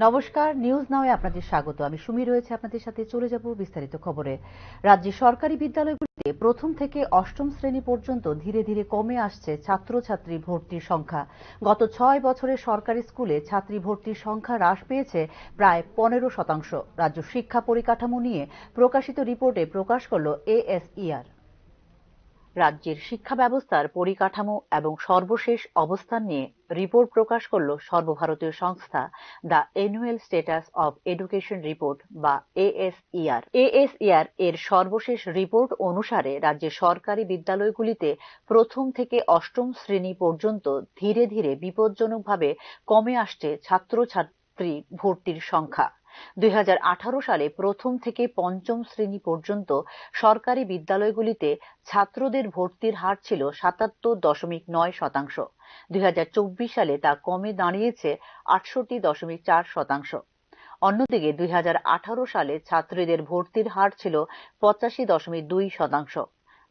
নমস্কার, নিউজ নাওয়ে আপনাদের স্বাগত। আমি সুমি রয়েছে আপনাদের সাথে। চলে যাব বিস্তারিত খবরে। রাজ্যে সরকারি বিদ্যালয়গুলিতে প্রথম থেকে অষ্টম শ্রেণী পর্যন্ত ধীরে ধীরে কমে আসছে ছাত্রছাত্রী ভর্তির সংখ্যা। গত 6 বছরে সরকারি স্কুলে ছাত্রী ভর্তির সংখ্যা হ্রাস পেয়েছে প্রায় 15%। রাজ্য শিক্ষা পরিকাঠামো নিয়ে প্রকাশিত রিপোর্টে প্রকাশ করল ASER। রাজ্যের শিক্ষা ব্যবস্থার পরিকাঠামো এবং সর্বশেষ অবস্থান নিয়ে রিপোর্ট প্রকাশ করল সর্বভারতীয় সংস্থা the annual status of education report বা ASER। ASER এর সর্বশেষ রিপোর্ট অনুসারে রাজ্যের সরকারি বিদ্যালয়গুলিতে প্রথম থেকে অষ্টম শ্রেণী পর্যন্ত ধীরে ধীরে বিপজ্জনকভাবে কমে আসছে ছাত্রছাত্রী ভর্তির সংখ্যা। 2018 সালে প্রথম থেকে পঞ্চম শ্রেণী পর্যন্ত সরকারি বিদ্যালয়গুলিতে ছাত্রদের ভর্তির হার ছিল 77.9%। 2024 সালে তা কমে দাঁড়িয়েছে 68.4%। অন্যদিকে 2018 সালে ছাত্রীদের ভর্তির হার ছিল 85.2%।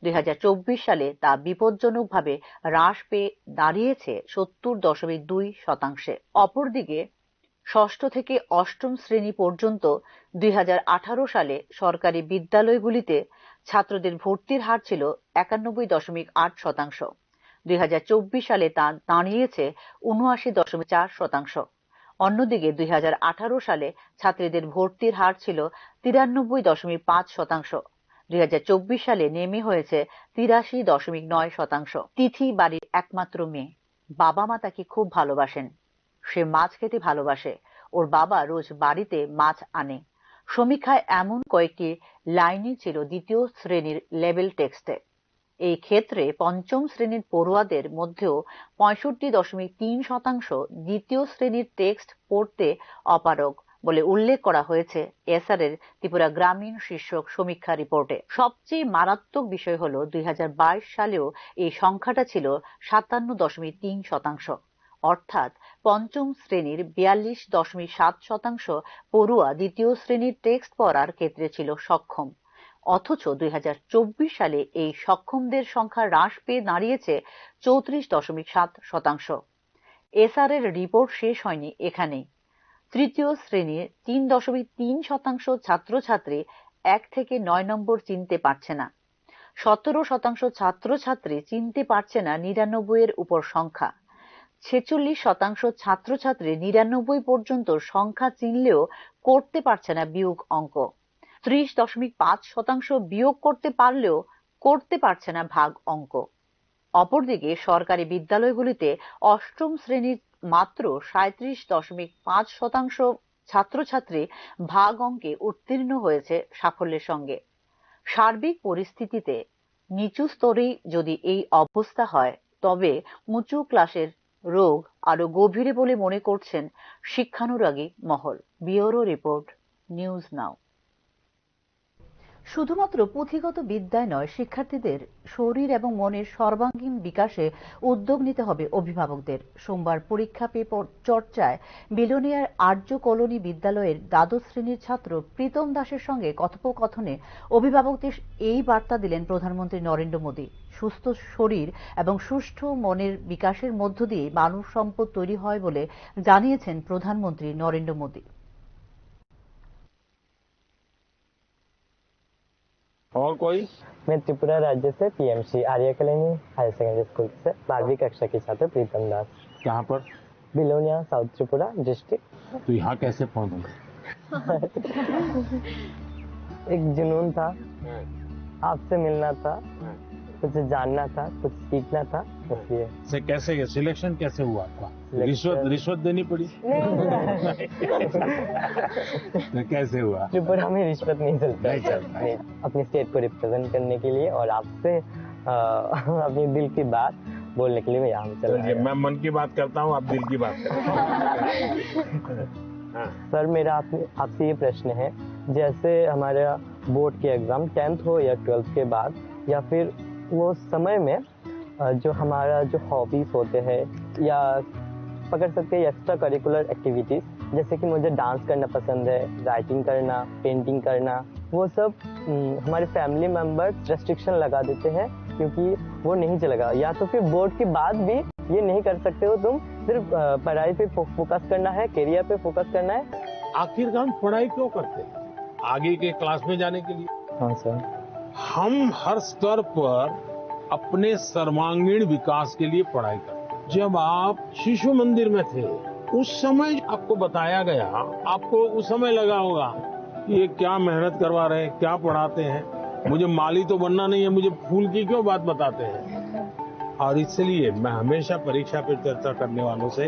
2024 সালে তা বিপজ্জনকভাবে হ্রাস পেয়ে দাঁড়িয়েছে 70.2%। অপরদিকে ষষ্ঠ থেকে অষ্টম শ্রেণী পর্যন্ত 2018 সালে সরকারি বিদ্যালয়গুলিতে ছাত্রদের ভর্তির হার ছিল 91.8%। 2024 সালে তা দাঁড়িয়েছে 79.4%। অন্যদিকে 2018 সালে ছাত্রীদের ভর্তির হার ছিল 93.5%। 2024 সালে নেমে হয়েছে 83.9%। তিথি বাড়ির একমাত্র মেয়ে। বাবা মা তাকে খুব ভালোবাসেন। সে মাছ খেতে ভালোবাসে। ওর বাবা রোজ বাড়িতে মাছ আনে। সমীক্ষায় এমন কয়েকটি লাইনই ছিল দ্বিতীয় শ্রেণীর লেভেল টেক্সটে। এই ক্ষেত্রে পঞ্চম শ্রেণীর পড়ুয়াদের মধ্যেও 65.3% দ্বিতীয় শ্রেণীর টেক্সট পড়তে অপারগ বলে উল্লেখ করা হয়েছে এসআরের ত্রিপুরা গ্রামীণ শীর্ষক সমীক্ষা রিপোর্টে। সবচেয়ে মারাত্মক বিষয় হল 2022 সালেও এই সংখ্যাটা ছিল 57.3%। অর্থাৎ পঞ্চম শ্রেণীর 42.7% পড়ুয়া দ্বিতীয় শ্রেণীর টেক্সট পড়ার ক্ষেত্রে ছিল সক্ষম। অথচ 2024 সালে এই সক্ষমদের সংখ্যা হ্রাস পেয়ে দাঁড়িয়েছে 34.7%। এসআরের রিপোর্ট শেষ হয়নি এখানেই। তৃতীয় শ্রেণীর 3.3% ছাত্রছাত্রী 1 থেকে 9 নম্বর চিনতে পারছে না। 17% ছাত্রছাত্রী চিনতে পারছে না 99 এর উপর সংখ্যা। 46% ছাত্রছাত্রী 99 পর্যন্ত সংখ্যা চিনলেও করতে পারছে না বিয়োগ অঙ্ক। 30.5% বিয়োগ করতে পারলেও করতে পারছে না ভাগ অঙ্ক। অপরদিকে সরকারি বিদ্যালয়গুলিতে অষ্টম শ্রেণীর মাত্র 37.5% ছাত্রছাত্রী ভাগ অঙ্কে উত্তীর্ণ হয়েছে সাফল্যের সঙ্গে। সার্বিক পরিস্থিতিতে নিচু স্তরেই যদি এই অবস্থা হয় তবে উঁচু ক্লাসের রোগ আরো গভীরে বলে মনে করছেন শিক্ষানুরাগী মহল। Bureau report, news now. শুধুমাত্র পুঁথিগত বিদ্যায় নয়, শিক্ষার্থীদের শরীর এবং মনের সর্বাঙ্গীন বিকাশে উদ্যোগ নিতে হবে অভিভাবকদের। সোমবার পরীক্ষা পে চর্চায় বিলোনিয়ার আর্য কলোনি বিদ্যালয়ের দ্বাদশ শ্রেণীর ছাত্র প্রীতম দাসের সঙ্গে কথোপকথনে অভিভাবকদের এই বার্তা দিলেন প্রধানমন্ত্রী নরেন্দ্র মোদী। সুস্থ শরীর এবং সুষ্ঠু মনের বিকাশের মধ্য দিয়ে মানব সম্পদ তৈরি হয় বলে জানিয়েছেন প্রধানমন্ত্রী নরেন্দ্র মোদী। और कोई? मैं त्रिपुरा राज्य से PMC आर्य कॉलोनी हायर सेकेंडरी स्कूल से 12वीं कक्षा की छात्र प्रीतम दास। कहाँ पर? Belonia, south Tripura district. तो यहाँ कैसे पहुँचे? एक जुनून था, आपसे मिलना था, कुछ जानना था, कुछ सीखना था, इसलिए। से कैसे सिलेक्शन कैसे हुआ आपका? रिश्वत देनी पड़ी? तो कैसे हुआ? त्रिपुरा में रिश्वत नहीं चलता। नहीं चलता। नहीं, अपनी स्टेट को रिप्रेजेंट करने के लिए और आपसे अपनी दिल की बात बोलने के लिए मैं यहाँ चला आया। मैं मन की बात करता हूँ, आप दिल की बात करते हैं। सर, मेरा आपसे ये प्रश्न है, जैसे हमारा बोर्ड के एग्जाम 10th हो या 12th के बाद या फिर वो समय में जो हमारा जो हॉबीज होते हैं या पकड़ सकते हैं एक्स्ट्रा करिकुलर एक्टिविटीज, जैसे कि मुझे डांस करना पसंद है, राइटिंग करना, पेंटिंग करना, वो सब हमारे फैमिली मेंबर्स रेस्ट्रिक्शन लगा देते हैं क्योंकि वो नहीं चलेगा। या तो फिर बोर्ड के बाद भी ये नहीं कर सकते हो तुम, सिर्फ पढ़ाई पे फोकस करना है, करियर पे फोकस करना है। आखिरकार हम पढ़ाई क्यों करते हैं? आगे के क्लास में जाने के लिए। हाँ सर। हम हर स्तर पर अपने सर्वांगीण विकास के लिए पढ़ाई करते हैं। जब आप शिशु मंदिर में थे, उस समय आपको बताया गया, आपको उस समय लगा होगा कि ये क्या मेहनत करवा रहे हैं, क्या पढ़ाते हैं, मुझे माली तो बनना नहीं है, मुझे फूल की क्यों बात बताते हैं। और इसलिए मैं हमेशा परीक्षा पे चर्चा करने वालों से,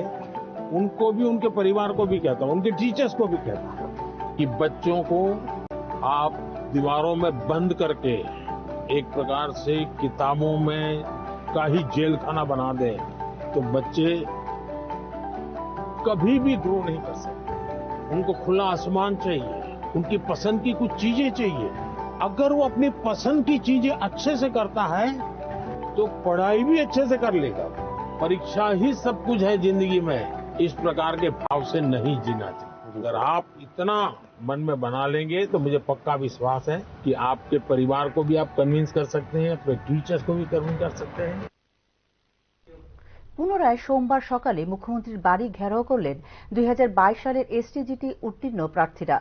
उनको भी, उनके परिवार को भी कहता हूँ, उनके टीचर्स को भी कहता हूँ कि बच्चों को आप दीवारों में बंद करके एक प्रकार से किताबों में का ही जेल खाना बना दें तो बच्चे कभी भी ग्रो नहीं कर सकते। उनको खुला आसमान चाहिए, उनकी पसंद की कुछ चीजें चाहिए। अगर वो अपनी पसंद की चीजें अच्छे से करता है तो पढ़ाई भी अच्छे से कर लेगा। परीक्षा ही सब कुछ है जिंदगी में, इस प्रकार के भाव से नहीं जीना चाहिए। अगर आप इतना मन में बना लेंगे तो मुझे पक्का विश्वास है कि आपके परिवार को भी आप कन्विंस कर सकते हैं, अपने टीचर्स को भी कन्विंस कर सकते हैं। পুনরায় সোমবার সকালে মুখ্যমন্ত্রীর বাড়ি ঘেরাও করলেন 2022 সালের এসটিজিটি উত্তীর্ণ প্রার্থীরা।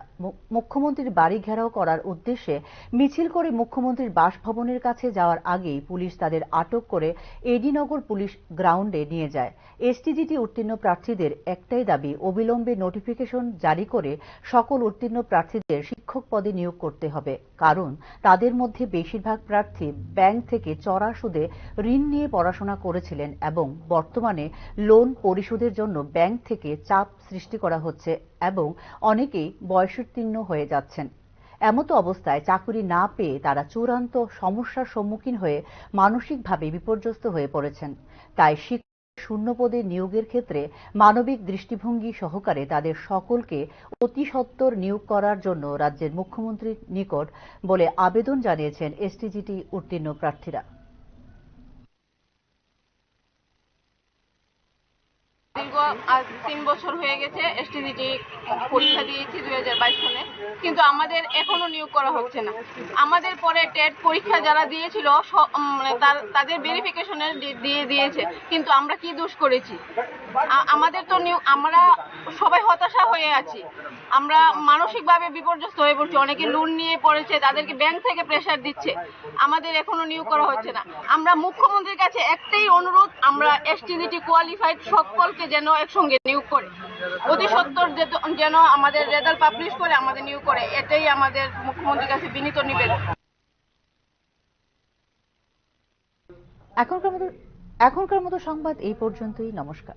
মুখ্যমন্ত্রীর বাড়ি ঘেরাও করার উদ্দেশ্যে মিছিল করে মুখ্যমন্ত্রীর বাসভবনের কাছে যাওয়ার আগেই পুলিশ তাদের আটক করে এডিনগর পুলিশ গ্রাউন্ডে নিয়ে যায়। এসটিজিটি উত্তীর্ণ প্রার্থীদের একটাই দাবি, অবিলম্বে নোটিফিকেশন জারি করে সকল উত্তীর্ণ প্রার্থীদের শিক্ষক পদে নিয়োগ করতে হবে। কারণ তাদের মধ্যে বেশিরভাগ প্রার্থী ব্যাংক থেকে চড়া সুদে ঋণ নিয়ে পড়াশোনা করেছিলেন এবং বর্তমানে লোন পরিশোধের জন্য ব্যাংক থেকে চাপ সৃষ্টি করা হচ্ছে এবং অনেকেই বয়সোত্তীর্ণ হয়ে যাচ্ছেন। এমতো অবস্থায় চাকরি না পেয়ে তারা চূড়ান্ত সমস্যার সম্মুখীন হয়ে মানসিকভাবে বিপর্যস্ত হয়ে পড়েছেন। তাই শূন্য পদে নিয়োগের ক্ষেত্রে মানবিক দৃষ্টিভঙ্গি সহকারে তাদের সকলকে অতি সত্বর নিয়োগ করার জন্য রাজ্যের মুখ্যমন্ত্রীর নিকট বলে আবেদন জানিয়েছেন এসটিজিটি উত্তীর্ণ প্রার্থীরা। দীর্ঘ আজ 3 বছর হয়ে গেছে এসটিজিটি পরীক্ষা দিয়েছি 2022 সালে, কিন্তু আমাদের এখনো নিয়োগ করা হচ্ছে না। আমাদের পরে টেট পরীক্ষা যারা দিয়েছিল তাদের ভেরিফিকেশনের দিয়ে দিয়েছে, কিন্তু আমরা কি দোষ করেছি? আমাদের তো আমরা সবাই হতাশা হয়ে আছি, আমরা মানসিকভাবে বিপর্যস্ত হয়ে পড়ছি। অনেকে লোন নিয়ে পড়েছে, তাদেরকে ব্যাংক থেকে প্রেসার দিচ্ছে, আমাদের এখনো নিয়োগ করা হচ্ছে না। আমরা মুখ্যমন্ত্রীর কাছে একটাই অনুরোধ, আমরা এসটিজিটি কোয়ালিফাইড সকলকে যেন একসঙ্গে নিয়োগ করে, অতি সত্বর যেন আমাদের রেজাল্ট পাবলিশ করে আমাদের নিয়োগ করে, এটাই আমাদের মুখ্যমন্ত্রীর কাছে বিনীত নিবেদন। এখনকার মতো সংবাদ এই পর্যন্তই। নমস্কার।